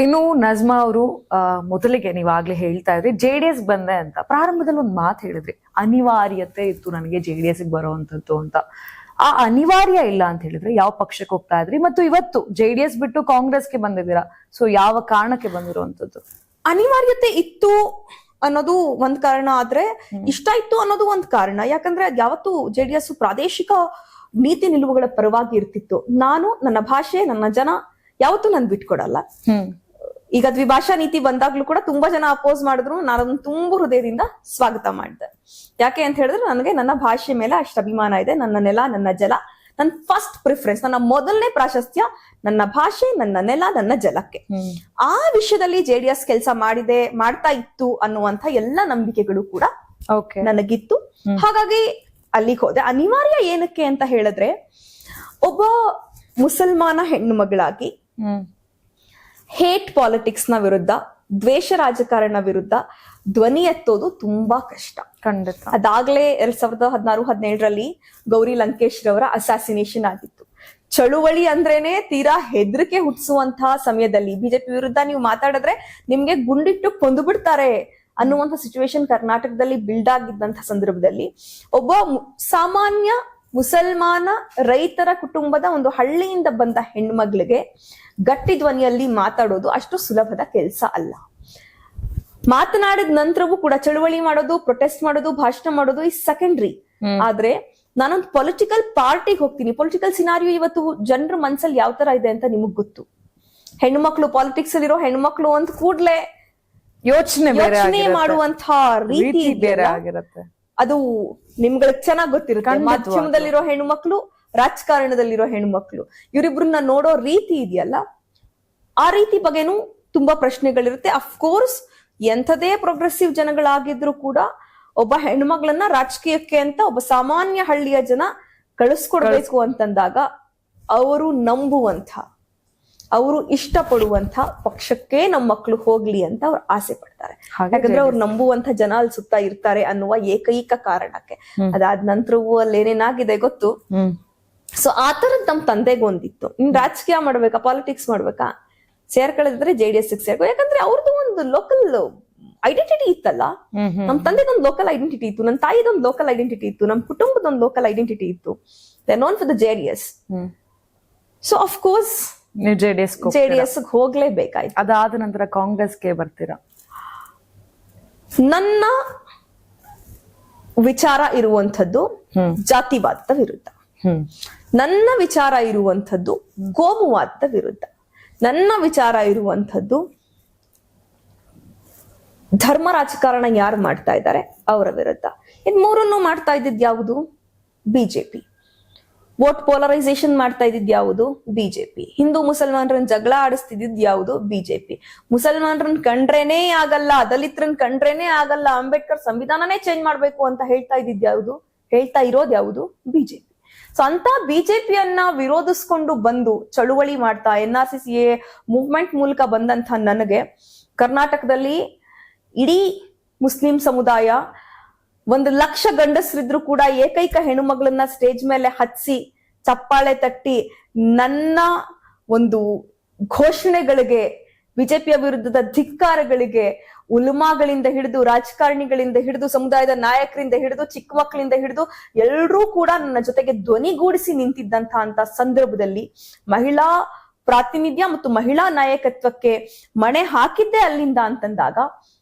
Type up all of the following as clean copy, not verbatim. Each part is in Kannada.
ಇನ್ನು ನಜ್ಮಾ ಅವರು ಮೊದಲಿಗೆ ನೀವಾಗ್ಲೇ ಹೇಳ್ತಾ ಇದ್ರಿ JDS ಬಂದೆ ಅಂತ. ಪ್ರಾರಂಭದಲ್ಲಿ ಒಂದು ಮಾತು ಹೇಳಿದ್ರಿ, ಅನಿವಾರ್ಯತೆ ಇತ್ತು ನನಗೆ JDS ಬರುವಂತದ್ದು ಅಂತ. ಆ ಅನಿವಾರ್ಯ ಇಲ್ಲ ಅಂತ ಹೇಳಿದ್ರೆ ಯಾವ ಪಕ್ಷಕ್ಕೆ ಹೋಗ್ತಾ ಇದ್ರಿ, ಮತ್ತು ಇವತ್ತು JDS ಬಿಟ್ಟು ಕಾಂಗ್ರೆಸ್ಗೆ ಬಂದಿದ್ದೀರಾ, ಸೊ ಯಾವ ಕಾರಣಕ್ಕೆ ಬಂದಿರುವಂತದ್ದು? ಅನಿವಾರ್ಯತೆ ಇತ್ತು ಅನ್ನೋದು ಒಂದ್ ಕಾರಣ, ಆದ್ರೆ ಇಷ್ಟ ಇತ್ತು ಅನ್ನೋದು ಒಂದ್ ಕಾರಣ. ಯಾಕಂದ್ರೆ ಅದ್ ಯಾವತ್ತು JDS ಪ್ರಾದೇಶಿಕ ನೀತಿ ನಿಲುವುಗಳ ಪರವಾಗಿ ಇರ್ತಿತ್ತು. ನಾನು ನನ್ನ ಭಾಷೆ, ನನ್ನ ಜನ ಯಾವತ್ತೂ ನಾನು ಬಿಟ್ಕೊಡಲ್ಲ. ಈಗ ದ್ವಿಭಾಷಾ ನೀತಿ ಬಂದಾಗ್ಲೂ ಕೂಡ ತುಂಬಾ ಜನ ಅಪೋಸ್ ಮಾಡಿದ್ರು, ನಾನು ಅದನ್ನ ತುಂಬಾ ಹೃದಯದಿಂದ ಸ್ವಾಗತ ಮಾಡಿದೆ. ಯಾಕೆ ಅಂತ ಹೇಳಿದ್ರೆ ನನಗೆ ನನ್ನ ಭಾಷೆ ಮೇಲೆ ಅಷ್ಟು ಅಭಿಮಾನ ಇದೆ. ನನ್ನ ನೆಲ, ನನ್ನ ಜಲ, ನನ್ನ ಫಸ್ಟ್ ಪ್ರಿಫರೆನ್ಸ್, ನನ್ನ ಮೊದಲನೇ ಪ್ರಾಶಸ್ತ್ಯ ನನ್ನ ಭಾಷೆ, ನನ್ನ ನೆಲ, ನನ್ನ ಜಲಕ್ಕೆ. ಆ ವಿಷಯದಲ್ಲಿ JDS ಕೆಲಸ ಮಾಡ್ತಾ ಇತ್ತು ಅನ್ನುವಂತ ಎಲ್ಲ ನಂಬಿಕೆಗಳು ಕೂಡ ನನಗಿತ್ತು. ಹಾಗಾಗಿ ಅಲ್ಲಿಗೆ ಹೋದೆ. ಅನಿವಾರ್ಯ ಏನಕ್ಕೆ ಅಂತ ಹೇಳಿದ್ರೆ, ಒಬ್ಬ ಮುಸಲ್ಮಾನ ಹೆಣ್ಣು ಮಗಳಾಗಿ ಹೇಟ್ ಪಾಲಿಟಿಕ್ಸ್ ನ ವಿರುದ್ಧ, ದ್ವೇಷ ರಾಜಕಾರಣ ವಿರುದ್ಧ ಧ್ವನಿ ಎತ್ತೋದು ತುಂಬಾ ಕಷ್ಟ. ಖಂಡಿತ. ಅದಾಗ್ಲೇ 2016-17 ಗೌರಿ ಲಂಕೇಶ್ ರವರ ಅಸಾಸಿನೇಷನ್ ಆಗಿತ್ತು. ಚಳುವಳಿ ಅಂದ್ರೇನೆ ತೀರಾ ಹೆದರಿಕೆ ಹುಟ್ಟಿಸುವಂತಹ ಸಮಯದಲ್ಲಿ ಬಿಜೆಪಿ ವಿರುದ್ಧ ನೀವು ಮಾತಾಡಿದ್ರೆ ನಿಮ್ಗೆ ಗುಂಡಿಟ್ಟು ಕೊಂದು ಬಿಡ್ತಾರೆ ಅನ್ನುವಂಥ ಸಿಚುವೇಶನ್ ಕರ್ನಾಟಕದಲ್ಲಿ ಬಿಲ್ಡ್ ಆಗಿದ್ದಂತ ಸಂದರ್ಭದಲ್ಲಿ ಒಬ್ಬ ಸಾಮಾನ್ಯ ಮುಸಲ್ಮಾನ ರೈತರ ಕುಟುಂಬದ ಒಂದು ಹಳ್ಳಿಯಿಂದ ಬಂದ ಹೆಣ್ಮಗ್ಳಿಗೆ ಗಟ್ಟಿ ಧ್ವನಿಯಲ್ಲಿ ಮಾತಾಡೋದು ಅಷ್ಟು ಸುಲಭದ ಕೆಲಸ ಅಲ್ಲ. ಮಾತನಾಡಿದ ನಂತರವೂ ಕೂಡ ಚಳುವಳಿ ಮಾಡೋದು, ಪ್ರೊಟೆಸ್ಟ್ ಮಾಡೋದು, ಭಾಷಣ ಮಾಡೋದು ಈ ಸೆಕೆಂಡ್ರಿ. ಆದ್ರೆ ನಾನೊಂದು ಪೊಲಿಟಿಕಲ್ ಪಾರ್ಟಿಗೆ ಹೋಗ್ತೀನಿ. ಪೊಲಿಟಿಕಲ್ ಸಿನಾರಿಯೋ ಇವತ್ತು ಜನರ ಮನ್ಸಲ್ಲಿ ಯಾವ ತರ ಇದೆ ಅಂತ ನಿಮಗ್ ಗೊತ್ತು. ಹೆಣ್ಮಕ್ಳು ಪಾಲಿಟಿಕ್ಸ್ ಅಲ್ಲಿರೋ ಹೆಣ್ಮಕ್ಳು ಅಂತ ಕೂಡ್ಲೆ ಯೋಚನೆ ಮಾಡುವಂತ ರೀತಿ ಬೇರೆ ಆಗಿರುತ್ತೆ. ಅದು ನಿಮ್ಗಳಿಗೆ ಚೆನ್ನಾಗ್ ಗೊತ್ತಿರುತ್ತೆ. ಮಾಧ್ಯಮದಲ್ಲಿರೋ ಹೆಣ್ಮಕ್ಳು, ರಾಜಕಾರಣದಲ್ಲಿರೋ ಹೆಣ್ಮಕ್ಳು, ಇವರಿಬ್ರನ್ನ ನೋಡೋ ರೀತಿ ಇದೆಯಲ್ಲ, ಆ ರೀತಿ ಬಗ್ಗೆನೂ ತುಂಬಾ ಪ್ರಶ್ನೆಗಳಿರುತ್ತೆ. ಅಫ್ಕೋರ್ಸ್ ಎಂಥದೇ ಪ್ರೋಗ್ರೆಸಿವ್ ಜನಗಳಾಗಿದ್ರು ಕೂಡ ಒಬ್ಬ ಹೆಣ್ಮಗಳನ್ನ ರಾಜಕೀಯಕ್ಕೆ ಅಂತ ಒಬ್ಬ ಸಾಮಾನ್ಯ ಹಳ್ಳಿಯ ಜನ ಕಳಿಸ್ಕೊಡ್ಬೇಕು ಅಂತಂದಾಗ ಅವರು ನಂಬುವಂತ, ಅವರು ಇಷ್ಟಪಡುವಂತ ಪಕ್ಷಕ್ಕೆ ನಮ್ಮ ಮಕ್ಕಳು ಹೋಗ್ಲಿ ಅಂತ ಅವ್ರು ಆಸೆ ಪಡ್ತಾರೆ. ಯಾಕಂದ್ರೆ ಅವ್ರು ನಂಬುವಂತ ಜನ ಅಲ್ಲಿ ಸುತ್ತ ಇರ್ತಾರೆ ಅನ್ನುವ ಏಕೈಕ ಕಾರಣಕ್ಕೆ. ಅದಾದ ನಂತರವೂ ಅಲ್ಲಿ ಏನೇನಾಗಿದೆ ಗೊತ್ತು. ಸೊ ಆ ತರದ್ ನಮ್ ತಂದೆಗೊಂದಿತ್ತು, ಇನ್ ರಾಜಕೀಯ ಮಾಡ್ಬೇಕಾ, ಪಾಲಿಟಿಕ್ಸ್ ಮಾಡ್ಬೇಕಾ, ಸೇರ್ಕೊಳ್ಳಿದ್ರೆ JDS ಸೇರ್ಕೊ. ಯಾಕಂದ್ರೆ ಅವ್ರದ್ದು ಒಂದು ಲೋಕಲ್ ಐಡೆಂಟಿಟಿ ಇತ್ತಲ್ಲ. ನಮ್ ತಂದೆದೊಂದು ಲೋಕಲ್ ಐಡೆಂಟಿಟಿ ಇತ್ತು, ನನ್ನ ತಾಯಿದೊಂದು ಲೋಕಲ್ ಐಡೆಂಟಿಟಿ ಇತ್ತು, ನಮ್ ಕುಟುಂಬದೊಂದು ಲೋಕಲ್ ಐಡೆಂಟಿಟಿ ಇತ್ತು. They known for the JDS. So of course ನೀವು JDS ಹೋಗ್ಲೇಬೇಕಾಯ್ತು. ಅದಾದ ನಂತರ ಕಾಂಗ್ರೆಸ್ಗೆ ಬರ್ತೀರಾ? ನನ್ನ ವಿಚಾರ ಇರುವಂತದ್ದು ಜಾತಿವಾದದ ವಿರುದ್ಧ, ನನ್ನ ವಿಚಾರ ಇರುವಂತದ್ದು ಕೋಮುವಾದದ ವಿರುದ್ಧ, ನನ್ನ ವಿಚಾರ ಇರುವಂತದ್ದು ಧರ್ಮ ರಾಜಕಾರಣ ಯಾರು ಮಾಡ್ತಾ ಇದ್ದಾರೆ ಅವರ ವಿರುದ್ಧ. ಇನ್ ಮೂರನ್ನು ಮಾಡ್ತಾ ಇದ್ದಿದ್ ಯಾವುದು? ಬಿಜೆಪಿ. ವೋಟ್ ಪೋಲರೈಸೇಷನ್ ಮಾಡ್ತಾ ಇದ್ದಿದ್ ಯಾವುದು? ಬಿಜೆಪಿ. ಹಿಂದೂ ಮುಸಲ್ಮಾನರನ್ನ ಜಗಳ ಆಡಿಸ್ತಿದ್ದಿದ್ ಯಾವುದು? ಬಿಜೆಪಿ. ಮುಸಲ್ಮಾನರನ್ನ ಕಂಡ್ರೇನೆ ಆಗಲ್ಲ, ದಲಿತರನ್ನ ಕಂಡ್ರೇನೆ ಆಗಲ್ಲ, ಅಂಬೇಡ್ಕರ್ ಸಂವಿಧಾನನೇ ಚೇಂಜ್ ಮಾಡ್ಬೇಕು ಅಂತ ಹೇಳ್ತಾ ಇರೋದು ಯಾವುದು? ಬಿಜೆಪಿ. ಸೊ ಅಂತ ಬಿಜೆಪಿಯನ್ನ ವಿರೋಧಿಸ್ಕೊಂಡು ಬಂದು ಚಳುವಳಿ ಮಾಡ್ತಾ NRCCA ಮೂವ್ಮೆಂಟ್ ಮೂಲಕ ಬಂದಂತ ನನಗೆ ಕರ್ನಾಟಕದಲ್ಲಿ ಇಡೀ ಮುಸ್ಲಿಂ ಸಮುದಾಯ 1,00,000 ಗಂಡಸರಿದ್ರು ಕೂಡ ಏಕೈಕ ಹೆಣ್ಣುಮಗಳನ್ನ ಸ್ಟೇಜ್ ಮೇಲೆ ಹಚ್ಸಿ ಚಪ್ಪಾಳೆ ತಟ್ಟಿ ನನ್ನ ಒಂದು ಘೋಷಣೆಗಳಿಗೆ, ಬಿಜೆಪಿಯ ವಿರುದ್ಧದ ಧಿಕ್ಕಾರಗಳಿಗೆ ಉಲಮಾಗಳಿಂದ ಹಿಡಿದು, ರಾಜಕಾರಣಿಗಳಿಂದ ಹಿಡಿದು, ಸಮುದಾಯದ ನಾಯಕರಿಂದ ಹಿಡಿದು, ಚಿಕ್ಕ ಮಕ್ಕಳಿಂದ ಹಿಡಿದು ಎಲ್ಲರೂ ಕೂಡ ನನ್ನ ಜೊತೆಗೆ ಧ್ವನಿಗೂಡಿಸಿ ನಿಂತಿದ್ದಂತ ಸಂದರ್ಭದಲ್ಲಿ ಮಹಿಳಾ ಪ್ರಾತಿನಿಧ್ಯ ಮತ್ತು ಮಹಿಳಾ ನಾಯಕತ್ವಕ್ಕೆ ಮಣೆ ಹಾಕಿದ್ದೆ ಅಲ್ಲಿಂದ ಅಂತಂದಾಗ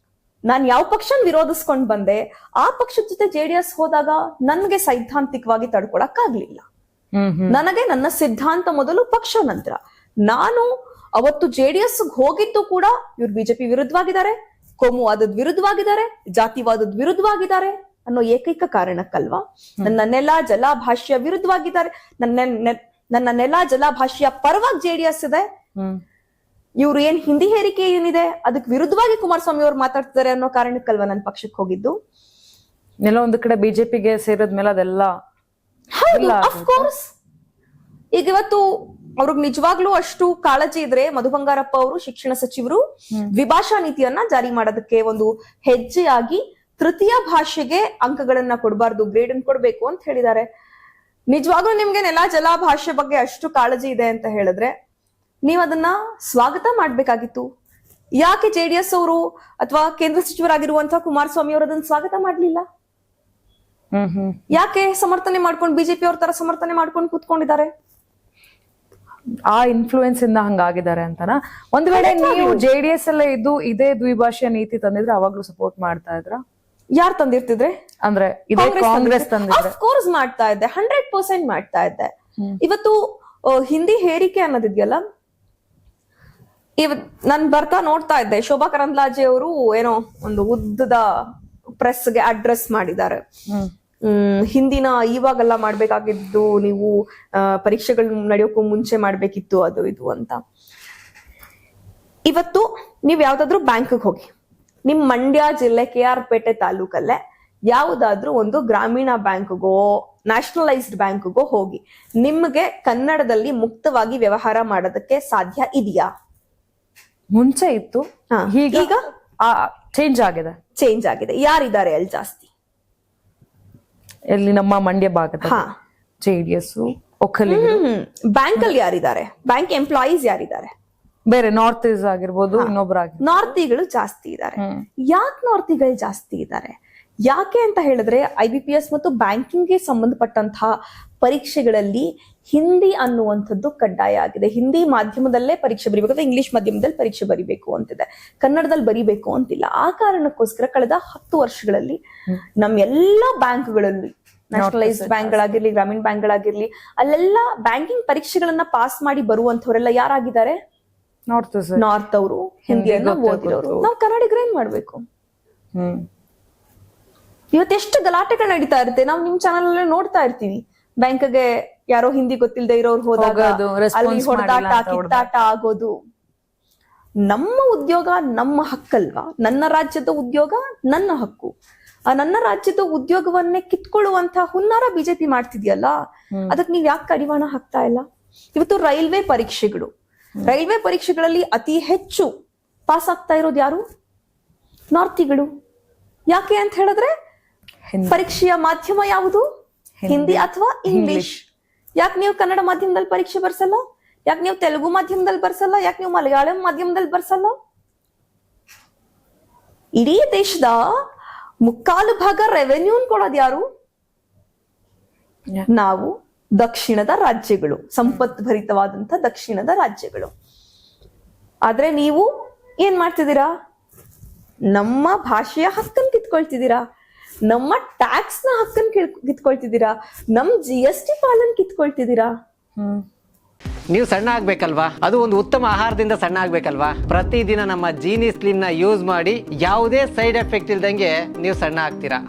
ನಾನ್ ಯಾವ ಪಕ್ಷನ ವಿರೋಧಿಸ್ಕೊಂಡ್ ಬಂದೆ, ಆ ಪಕ್ಷದ ಜೊತೆ JDS ಹೋದಾಗ ನನ್ಗೆ ಸೈದ್ಧಾಂತಿಕವಾಗಿ ತಡ್ಕೊಳಕ್ಕಾಗ್ಲಿಲ್ಲ. ನನಗೆ ನನ್ನ ಸಿದ್ಧಾಂತ ಮೊದಲು, ಪಕ್ಷ ನಂತರ. ನಾನು ಅವತ್ತು JDS ಹೋಗಿದ್ದು ಕೂಡ ಇವ್ರು ಬಿಜೆಪಿ ವಿರುದ್ಧವಾಗಿದ್ದಾರೆ, ಕೋಮುವಾದದ ವಿರುದ್ಧವಾಗಿದ್ದಾರೆ, ಜಾತಿವಾದದ ವಿರುದ್ಧವಾಗಿದ್ದಾರೆ ಅನ್ನೋ ಏಕೈಕ ಕಾರಣಕ್ಕಲ್ವಾ. ನನ್ನ ನೆಲ, ಜಲ, ಭಾಷೆಯ ವಿರುದ್ಧವಾಗಿದ್ದಾರೆ. ನನ್ನ ನೆಲ, ಜಲ, ಭಾಷೆಯ ಪರವಾಗಿ JDS ಇದೆ. ಇವ್ರು ಏನ್ ಹಿಂದಿ ಹೇರಿಕೆ ಏನಿದೆ ಅದಕ್ಕೆ ವಿರುದ್ಧವಾಗಿ ಕುಮಾರಸ್ವಾಮಿ ಅವ್ರು ಮಾತಾಡ್ತಿದ್ದಾರೆ ಅನ್ನೋ ಕಾರಣಕ್ಕಲ್ವಾ ನನ್ನ ಪಕ್ಷಕ್ಕೆ ಹೋಗಿದ್ದು. ಎಲ್ಲ ಒಂದು ಕಡೆ ಬಿಜೆಪಿಗೆ ಸೇರಿದ್ಮೇಲೆ ಅದೆಲ್ಲ ಅಫ್ಕೋರ್ಸ್. ಈಗ ಇವತ್ತು ಅವ್ರಿಗೆ ನಿಜವಾಗ್ಲೂ ಅಷ್ಟು ಕಾಳಜಿ ಇದ್ರೆ ಮಧು ಬಂಗಾರಪ್ಪ ಅವರು, ಶಿಕ್ಷಣ ಸಚಿವರು, ದ್ವಿಭಾಷಾ ನೀತಿಯನ್ನ ಜಾರಿ ಮಾಡೋದಕ್ಕೆ ಒಂದು ಹೆಜ್ಜೆಯಾಗಿ ತೃತೀಯ ಭಾಷೆಗೆ ಅಂಕಗಳನ್ನ ಕೊಡಬಾರ್ದು, ಗ್ರೇಡ್ ಅನ್ನು ಕೊಡ್ಬೇಕು ಅಂತ ಹೇಳಿದ್ದಾರೆ. ನಿಜವಾಗ್ಲೂ ನಿಮ್ಗೆ ನೆಲ, ಜಲ, ಭಾಷೆ ಬಗ್ಗೆ ಅಷ್ಟು ಕಾಳಜಿ ಇದೆ ಅಂತ ಹೇಳಿದ್ರೆ ನೀವ್ ಅದನ್ನ ಸ್ವಾಗತ ಮಾಡ್ಬೇಕಾಗಿತ್ತು. ಯಾಕೆ JDS ಅವರು ಅಥವಾ ಕೇಂದ್ರ ಸಚಿವರಾಗಿರುವಂತಹ ಕುಮಾರಸ್ವಾಮಿ ಅವರು ಅದನ್ನ ಸ್ವಾಗತ ಮಾಡ್ಲಿಲ್ಲ? ಯಾಕೆ ಸಮರ್ಥನೆ ಮಾಡ್ಕೊಂಡು ಬಿಜೆಪಿ ಅವ್ರ ತರ ಸಮರ್ಥನೆ ಮಾಡ್ಕೊಂಡು ಕೂತ್ಕೊಂಡಿದ್ದಾರೆ? ಆ ಇನ್ಫ್ಲೂಯೆನ್ಸ್ ಇಂದ ಹಂಗಾಗಿದ್ದಾರೆ ಅಂತನಾ? ಒಂದ್ ವೇಳೆ ನೀವು JDS ಅಲ್ಲೇ ಇದ್ದು ಇದೇ ದ್ವಿಭಾಷೆಯ ನೀತಿ ತಂದಿದ್ರೆ ಅವಾಗ್ಲೂ ಸಪೋರ್ಟ್ ಮಾಡ್ತಾ ಇದ್ರ? ಯಾರು ತಂದಿರ್ತಿದ್ರೆ? ಅಂದ್ರೆ ಇದೇ ಕಾಂಗ್ರೆಸ್ ತಂದಿದ್ರೆ ಕೋರ್ಸ್ ಮಾಡ್ತಾ ಇದ್ದೆ, 100% ಮಾಡ್ತಾ ಇದ್ದೆ. ಇವತ್ತು ಹಿಂದಿ ಹೇರಿಕೆ ಅನ್ನೋದಿದ್ಯಲ್ಲ, ನಾನ್ ಬರ್ತಾ ನೋಡ್ತಾ ಇದ್ದೆ, ಶೋಭಾ ಕರಂದ್ಲಾಜೆ ಅವರು ಏನೋ ಒಂದು ಉದ್ದದ ಪ್ರೆಸ್ಗೆ ಅಡ್ರೆಸ್ ಮಾಡಿದ್ದಾರೆ. ಹಿಂದಿನ ಇವಾಗೆಲ್ಲ ಮಾಡ್ಬೇಕಾಗಿದ್ದು, ನೀವು ಪರೀಕ್ಷೆಗಳು ನಡೆಯೋಕ್ಕೂ ಮುಂಚೆ ಮಾಡ್ಬೇಕಿತ್ತು, ಅದು ಇದು ಅಂತ. ಇವತ್ತು ನೀವ್ ಯಾವ್ದಾದ್ರು ಬ್ಯಾಂಕ್ಗೆ ಹೋಗಿ, ನಿಮ್ ಮಂಡ್ಯ ಜಿಲ್ಲೆ KR ಪೇಟೆ ತಾಲೂಕಲ್ಲೇ ಯಾವ್ದಾದ್ರು ಒಂದು ಗ್ರಾಮೀಣ ಬ್ಯಾಂಕ್ಗೋ ನ್ಯಾಷನಲೈಸ್ಡ್ ಬ್ಯಾಂಕ್ಗೋ ಹೋಗಿ, ನಿಮ್ಗೆ ಕನ್ನಡದಲ್ಲಿ ಮುಕ್ತವಾಗಿ ವ್ಯವಹಾರ ಮಾಡೋದಕ್ಕೆ ಸಾಧ್ಯ ಇದೆಯಾ? ಮುಂಚೆ ಇತ್ತು, ಈಗ ಚೇಂಜ್ ಆಗಿದೆ. ಯಾರಿದ್ದಾರೆ ಅಲ್ಲಿ ಜಾಸ್ತಿ? ಎಲ್ಲಿ? ನಮ್ಮ ಮಂಡ್ಯ ಭಾಗದ JDS, ಒಕ್ಕಲಿಗರು. ಬ್ಯಾಂಕ್ ಅಲ್ಲಿ ಯಾರಿದ್ದಾರೆ? ಬ್ಯಾಂಕ್ ಎಂಪ್ಲಾಯೀಸ್ ಯಾರಿದ್ದಾರೆ? ಬೇರೆ ನಾರ್ತ್ ಈಸ್ ಆಗಿರ್ಬೋದು, ಇನ್ನೊಬ್ರಾಗಿ ನಾರ್ತಿಗಳು ಜಾಸ್ತಿ ಇದ್ದಾರೆ. ಯಾಕೆ ನಾರ್ತಿಗಳು ಜಾಸ್ತಿ ಇದ್ದಾರೆ? ಯಾಕೆ ಅಂತ ಹೇಳಿದ್ರೆ IBPS ಮತ್ತು ಬ್ಯಾಂಕಿಂಗ್ಗೆ ಸಂಬಂಧಪಟ್ಟಂತಹ ಪರೀಕ್ಷೆಗಳಲ್ಲಿ ಹಿಂದಿ ಅನ್ನುವಂಥದ್ದು ಕಡ್ಡಾಯ ಆಗಿದೆ. ಹಿಂದಿ ಮಾಧ್ಯಮದಲ್ಲೇ ಪರೀಕ್ಷೆ ಬರೀಬೇಕು ಅಥವಾ ಇಂಗ್ಲಿಷ್ ಮಾಧ್ಯಮದಲ್ಲಿ ಪರೀಕ್ಷೆ ಬರೀಬೇಕು ಅಂತಿದೆ, ಕನ್ನಡದಲ್ಲಿ ಬರೀಬೇಕು ಅಂತಿಲ್ಲ. ಆ ಕಾರಣಕ್ಕೋಸ್ಕರ ಕಳೆದ 10 ವರ್ಷಗಳಲ್ಲಿ ನಮ್ಮ ಎಲ್ಲಾ ಬ್ಯಾಂಕ್ಗಳಲ್ಲಿ, ನ್ಯಾಷನಲೈಸ್ಡ್ ಬ್ಯಾಂಕ್ಗಳಾಗಿರ್ಲಿ, ಗ್ರಾಮೀಣ ಬ್ಯಾಂಕ್ಗಳಾಗಿರ್ಲಿ, ಅಲ್ಲೆಲ್ಲ ಬ್ಯಾಂಕಿಂಗ್ ಪರೀಕ್ಷೆಗಳನ್ನ ಪಾಸ್ ಮಾಡಿ ಬರುವಂತವರೆಲ್ಲ ಯಾರಾಗಿದ್ದಾರೆ? ನಾರ್ತ್ ಅವರು, ಹಿಂದಿಯನ್ನ ಓದಿರೋರು. ನಾವು ಕನ್ನಡಿಗರು ಏನ್ ಮಾಡ್ಬೇಕು? ಇವತ್ತೆಷ್ಟು ಗಲಾಟೆಗಳು ನಡೀತಾ ಇರುತ್ತೆ, ನಾವು ನಿಮ್ ಚಾನಲ್ ಅಲ್ಲೇ ನೋಡ್ತಾ ಇರ್ತೀವಿ. ಬ್ಯಾಂಕ್ಗೆ ಯಾರೋ ಹಿಂದಿ ಗೊತ್ತಿಲ್ಲದೆ ಇರೋರು ಹೋದಾಗ ಅಲ್ಲಿ ಹೊಡೆದಾಟ, ಕಿತ್ತಾಟ ಆಗೋದು. ನಮ್ಮ ಉದ್ಯೋಗ ನಮ್ಮ ಹಕ್ಕಲ್ವಾ? ನನ್ನ ರಾಜ್ಯದ ಉದ್ಯೋಗ ನನ್ನ ಹಕ್ಕು. ಆ ನನ್ನ ರಾಜ್ಯದ ಉದ್ಯೋಗವನ್ನೇ ಕಿತ್ಕೊಳ್ಳುವಂತಹ ಹುನ್ನಾರ ಬಿಜೆಪಿ ಮಾಡ್ತಿದ್ಯಲ್ಲ, ಅದಕ್ಕೆ ನೀವ್ ಯಾಕೆ ಕಡಿವಾಣ ಹಾಕ್ತಾ ಇಲ್ಲ? ಇವತ್ತು ರೈಲ್ವೆ ಪರೀಕ್ಷೆಗಳಲ್ಲಿ ಅತಿ ಹೆಚ್ಚು ಪಾಸ್ ಆಗ್ತಾ ಇರೋದು ಯಾರು? ನಾರ್ತಿಗಳು. ಯಾಕೆ ಅಂತ ಹೇಳಿದ್ರೆ ಪರೀಕ್ಷೆಯ ಮಾಧ್ಯಮ ಯಾವುದು? ಹಿಂದಿ ಅಥವಾ ಇಂಗ್ಲಿಷ್. ಯಾಕೆ ನೀವು ಕನ್ನಡ ಮಾಧ್ಯಮದಲ್ಲಿ ಪರೀಕ್ಷೆ ಬರ್ಸಲ್ಲ? ಯಾಕೆ ನೀವು ತೆಲುಗು ಮಾಧ್ಯಮದಲ್ಲಿ ಬರ್ಸಲ್ಲ? ಯಾಕೆ ನೀವು ಮಲಯಾಳಂ ಮಾಧ್ಯಮದಲ್ಲಿ ಬರ್ಸಲ್ಲ? ಇಡೀ ದೇಶದ 3/4 ಭಾಗ ರೆವೆನ್ಯೂ ಕೊಡೋದು ಯಾರು? ನಾವು, ದಕ್ಷಿಣದ ರಾಜ್ಯಗಳು, ಸಂಪತ್ಭರಿತವಾದಂತ ದಕ್ಷಿಣದ ರಾಜ್ಯಗಳು. ಆದ್ರೆ ನೀವು ಏನ್ ಮಾಡ್ತಿದ್ದೀರಾ? ನಮ್ಮ ಭಾಷೆಯ ಹಕ್ಕನ್ನು ಕಿತ್ಕೊಳ್ತಿದ್ದೀರಾ, ನಮ್ಮ ಟ್ಯಾಕ್ಸ್ ನ ಹಕ್ಕನ್ನು ಕಿತ್ಕೊಳ್ತಿದ್ದೀರಾ, ನಮ್ GST ಪಾಲನ್ ಕಿತ್ಕೊಳ್ತಿದ್ದೀರಾ. ನೀವು ಸಣ್ಣ ಆಗ್ಬೇಕಲ್ವಾ? ಅದು ಒಂದು ಉತ್ತಮ ಆಹಾರದಿಂದ ಸಣ್ಣ ಆಗ್ಬೇಕಲ್ವಾ? ಪ್ರತಿದಿನ ನಮ್ಮ ಜೀನಿ ಸ್ಲಿಮ್ ನ ಯೂಸ್ ಮಾಡಿ ಯಾವುದೇ ಸೈಡ್ ಎಫೆಕ್ಟ್ ಇಲ್ದಂಗೆ ನೀವು ಸಣ್ಣ ಆಗ್ತೀರಾ.